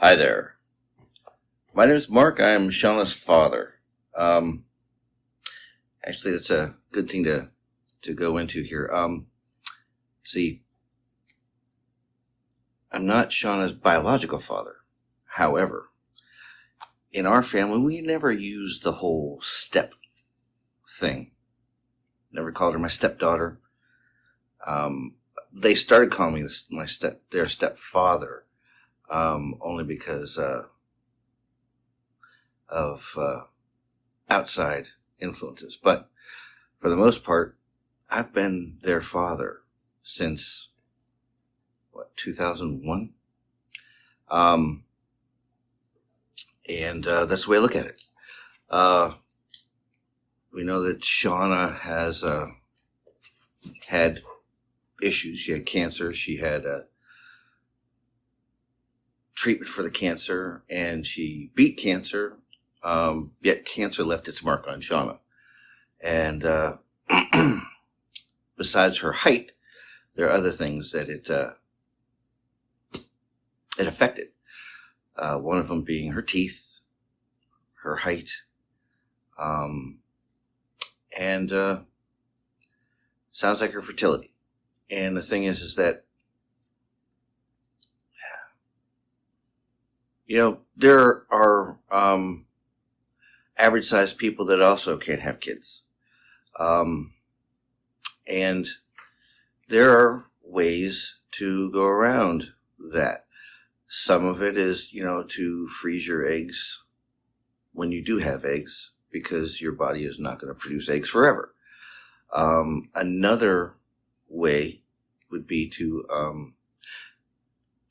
Hi there. My name is Mark. I am Shauna's father. Actually, that's a good thing to go into here. See, I'm not Shauna's biological father. However, in our family, we never used the whole step thing. Never called her my stepdaughter. They started calling me their stepfather, only because of outside influences. But for the most part, I've been their father since 2001. And that's the way I look at it. We know that Shauna has had issues. She had cancer. She had treatment for the cancer, and she beat cancer. Yet cancer left its mark on Shauna. And besides her height, there are other things that it affected. One of them being her teeth, her height, and sounds like her fertility. And the thing is that, there are average sized people that also can't have kids. And there are ways to go around that. Some of it is, to freeze your eggs when you do have eggs, because your body is not going to produce eggs forever. Another way would be to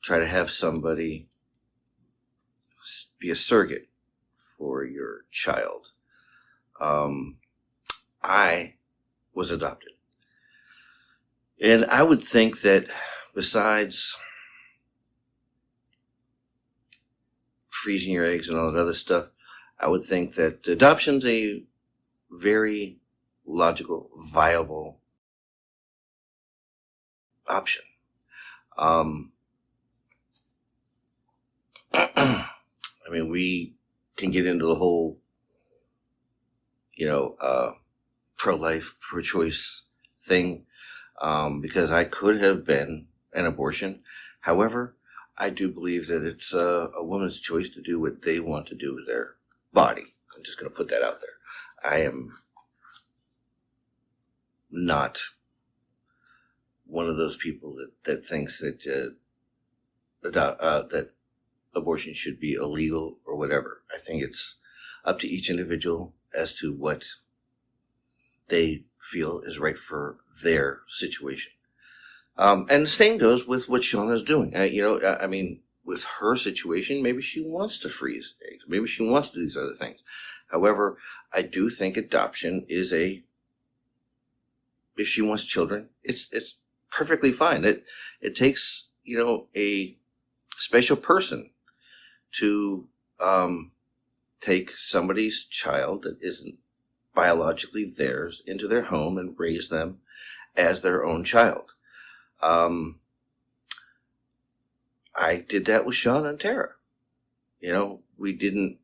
try to have somebody be a surrogate for your child. I was adopted. And I would think that besides freezing your eggs and all that other stuff, I would think that adoption's a very logical, viable option. We can get into the whole, pro-life, pro-choice thing, because I could have been an abortion. However, I do believe that it's a woman's choice to do what they want to do with their body. I'm just going to put that out there. I am not one of those people that thinks that that abortion should be illegal or whatever. I think it's up to each individual as to what they feel is right for their situation. And the same goes with what Shauna's doing. With her situation, maybe she wants to freeze eggs. Maybe she wants to do these other things. However, I do think adoption is if she wants children, it's perfectly fine. It takes, a special person to take somebody's child that isn't biologically theirs into their home and raise them as their own child. I did that with Shauna and Tara. We didn't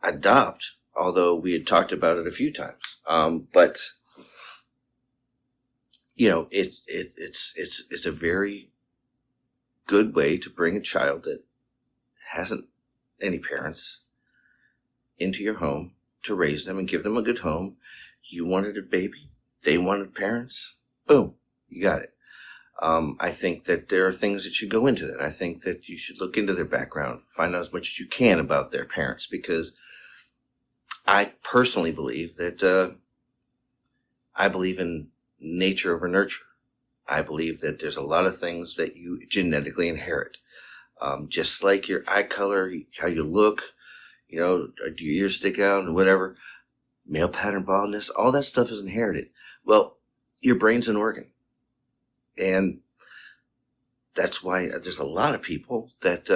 adopt, although we had talked about it a few times. But it's a very good way to bring a child that hasn't any parents into your home to raise them and give them a good home. You wanted a baby, they wanted parents, boom, you got it. I think that there are things that should go into that. I think that you should look into their background, find out as much as you can about their parents, because I personally believe that I believe in nature over nurture. I believe that there's a lot of things that you genetically inherit. Just like your eye color, how you look, do your ears stick out and whatever, male pattern baldness, all that stuff is inherited. Well, your brain's an organ. And that's why there's a lot of people that,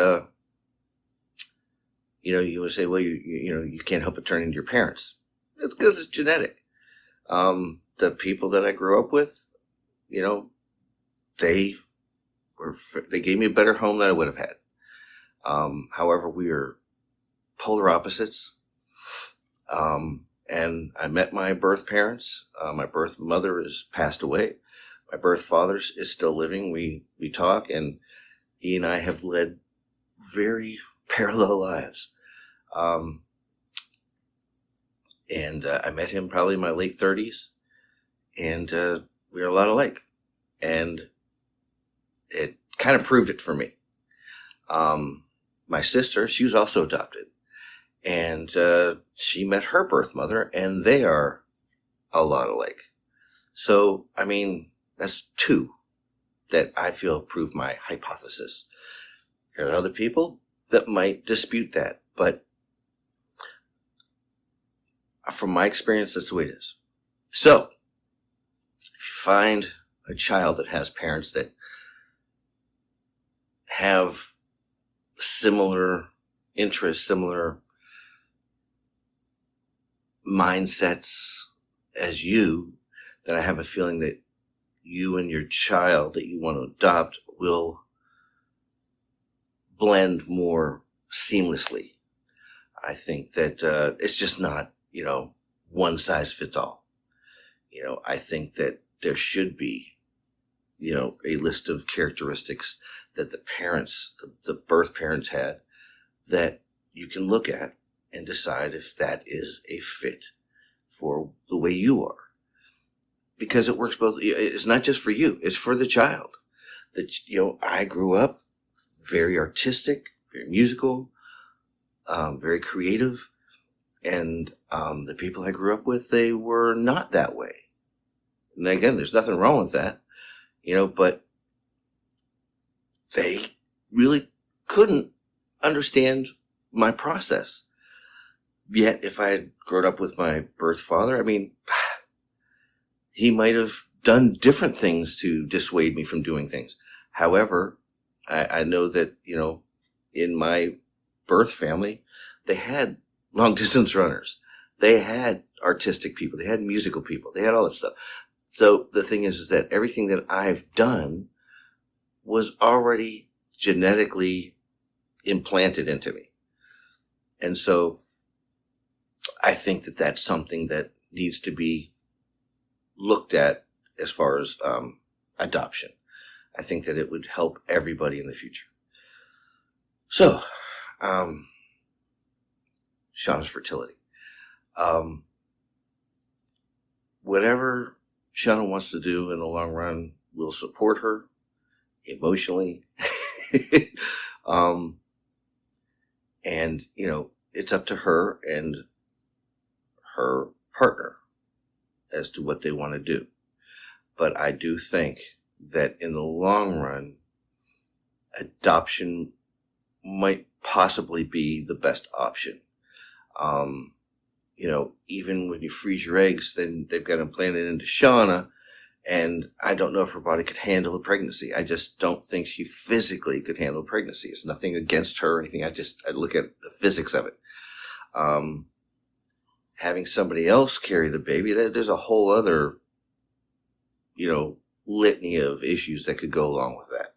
you would say, well, you can't help but turn into your parents. It's because it's genetic. The people that I grew up with, they gave me a better home than I would have had. However, we are polar opposites. And I met my birth parents. My birth mother has passed away. My birth father is still living. We talk, and he and I have led very parallel lives. And I met him probably in my late 30s, and we are a lot alike. And it kind of proved it for me. My sister, she was also adopted. And she met her birth mother, and they are a lot alike. So, I mean, that's two that I feel prove my hypothesis. There are other people that might dispute that, but from my experience, that's the way it is. So, if you find a child that has parents that have similar interests, similar mindsets as you, then I have a feeling that you and your child that you want to adopt will blend more seamlessly. I think that it's just not, one size fits all. I think that there should be, a list of characteristics that the parents, the birth parents had, that you can look at and decide if that is a fit for the way you are. Because it works both. It's not just for you, it's for the child. That, I grew up very artistic, very musical, very creative. And the people I grew up with, they were not that way. And again, there's nothing wrong with that, but they really couldn't understand my process. Yet, if I had grown up with my birth father, he might have done different things to dissuade me from doing things. However, I know that, in my birth family, they had long distance runners. They had artistic people. They had musical people. They had all that stuff. So the thing is that everything that I've done was already genetically implanted into me. And so I think that that's something that needs to be looked at as far as adoption. I think that it would help everybody in the future. So, Shauna's fertility. Whatever Shauna wants to do in the long run, we'll support her emotionally. And, it's up to her and her partner as to what they want to do. But I do think that in the long run, adoption might possibly be the best option. Even when you freeze your eggs, then they've got implanted into Shauna, and I don't know if her body could handle a pregnancy. I just don't think she physically could handle a pregnancy. It's nothing against her or anything. I look at the physics of it. Having somebody else carry the baby, there's a whole other, litany of issues that could go along with that.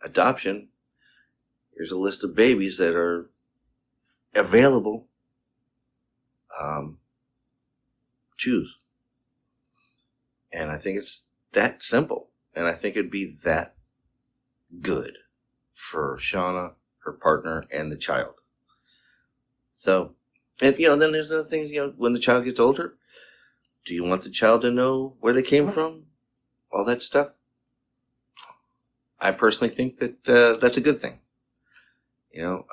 Adoption, here's a list of babies that are available. Choose. And I think it's that simple. And I think it'd be that good for Shauna, her partner, and the child. So, and, then there's other things, when the child gets older, do you want the child to know where they came from? All that stuff. I personally think that that's a good thing.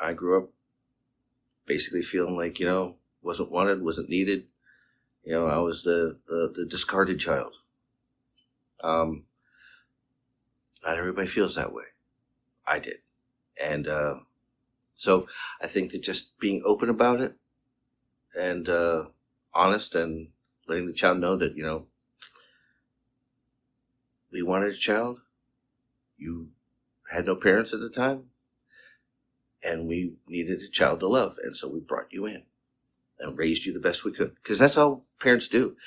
I grew up basically feeling like, wasn't wanted, wasn't needed. I was the discarded child. Not everybody feels that way. I did. And so I think that just being open about it and honest and letting the child know that, we wanted a child. You had no parents at the time. And we needed a child to love. And so we brought you in and raised you the best we could. Because that's all parents do.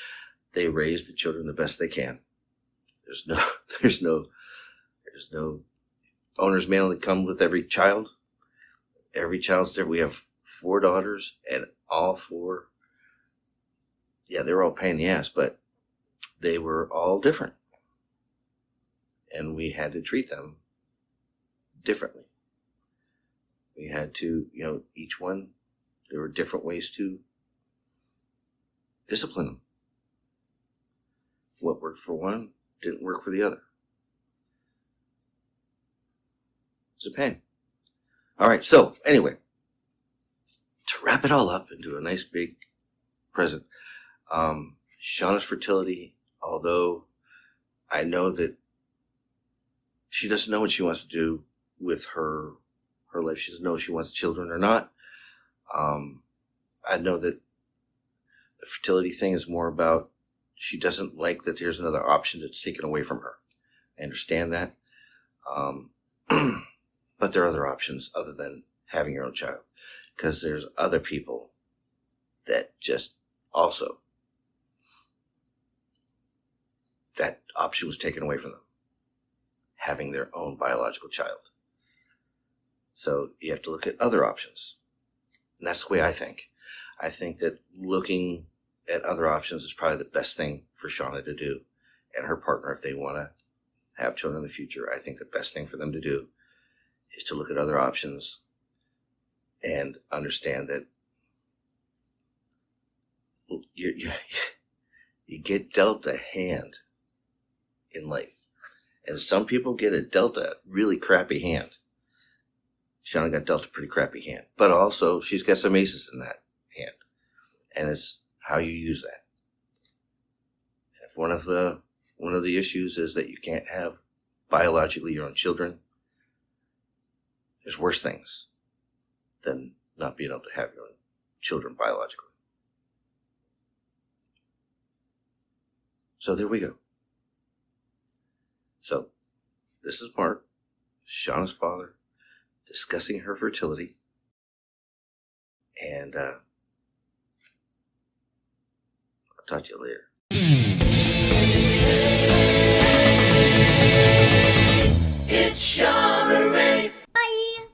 They raise the children the best they can. There's no owner's manual that comes with every child. Every child's different. We have 4 daughters, and all 4, yeah, they were all pain in the ass, but they were all different. And we had to treat them differently. We had to, each one, there were different ways to discipline them. What worked for one didn't work for the other. It's a pain. All right, so anyway, to wrap it all up into a nice big present, Shauna's fertility, although I know that she doesn't know what she wants to do with her life. She doesn't know if she wants children or not. I know that the fertility thing is more about she doesn't like that there's another option that's taken away from her. I understand that. But there are other options other than having your own child. Because there's other people that just also, that option was taken away from them. Having their own biological child. So you have to look at other options. And that's the way I think. I think that looking at other options is probably the best thing for Shauna to do. And her partner, if they want to have children in the future, I think the best thing for them to do is to look at other options and understand that you get dealt a hand in life. And some people get dealt a really crappy hand. Shauna got dealt a pretty crappy hand. But also, she's got some aces in that hand. And it's how you use that. If one of the issues is that you can't have biologically your own children, there's worse things than not being able to have your own children biologically. So there we go. So this is Mark, Shauna's father, discussing her fertility. And I'll talk to you later.